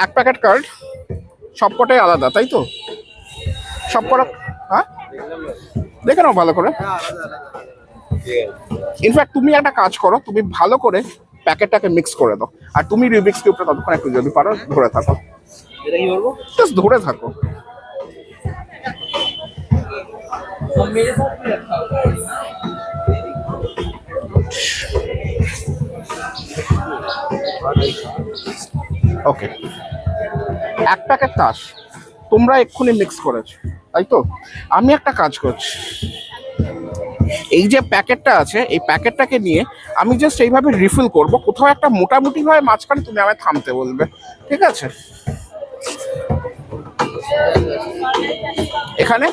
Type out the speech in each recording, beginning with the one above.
এক packet card সবকটাই আলাদা, তাই তো? সবকটা, হ্যাঁ দেখে নাও ভালো করে। ইনফ্যাক্ট তুমি একটা কাজ করো, তুমি ভালো করে প্যাকেটটাকে মিক্স করে দাও, আর তুমি রুবিক্স কিউবটা ততক্ষণ একটু যদি পারো ধরে থাকো, জাস্ট ধরে থাকো। ওকে, এক প্যাকেট তাস তোমরা এক্ষুনি মিক্স করেছো, তাই তো? আমি একটা কাজ করছি, এই যে প্যাকেটটা আছে এই প্যাকেটটাকে নিয়ে আমি জাস্ট এইভাবে রিফিল করব, কোথাও একটা মোটামুটি ভাবে মাঝখানে তুমি আমায় থামতে বলবে, ঠিক আছে? এখানে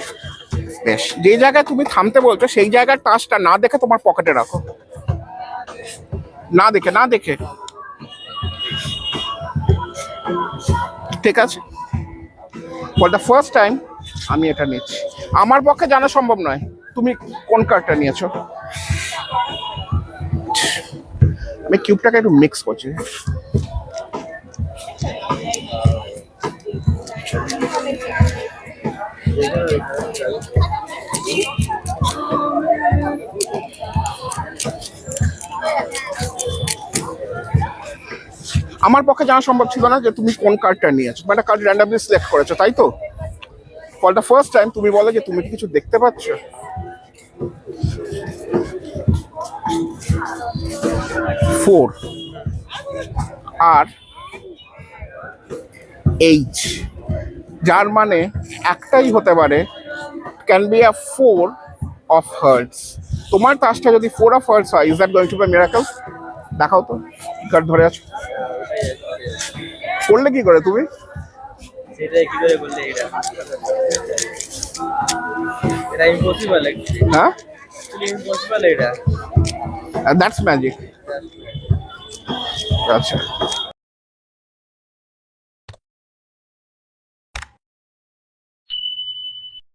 বেশ, যে জায়গায় তুমি থামতে বলছো সেই জায়গার টাচটা না দেখে তোমার পকেটে রাখো, না দেখে, না দেখে, ঠিক আছে? ফর দ্য ফার্স্ট টাইম আমি এটা নিচ্ছি, আমার পক্ষে জানা সম্ভব নয় তুমি কোন কার্ডটা নিয়েছো। আমি কিউবটাকে একটু মিক্স করছি। আমার পক্ষে জানা সম্ভব ছিল না যে তুমি কোন কার্ডটা নিয়েছো, একটা কার্ড র্যান্ডমলি সিলেক্ট করেছো, তাই তো? ফর দ্য ফার্স্ট টাইম তুমি বলো যে তুমি কি কিছু দেখতে পাচ্ছ? 4 আর এইচ, যার মানে একটাই হতে পারে, can be a 4 of hearts. তোমার তাসটা যদি 4 অফ হার্টস হয়, is that going to be miracle? দেখাও তো, কার্ড ধরে আছো, পড়লে কি করে তুমি? সেটাই কি করে বললে এটা? এটা ইম্পসিবল অ্যাকচুয়ালি। হ্যাঁ, ইম্পসিবল এটা। That's magic. আচ্ছা,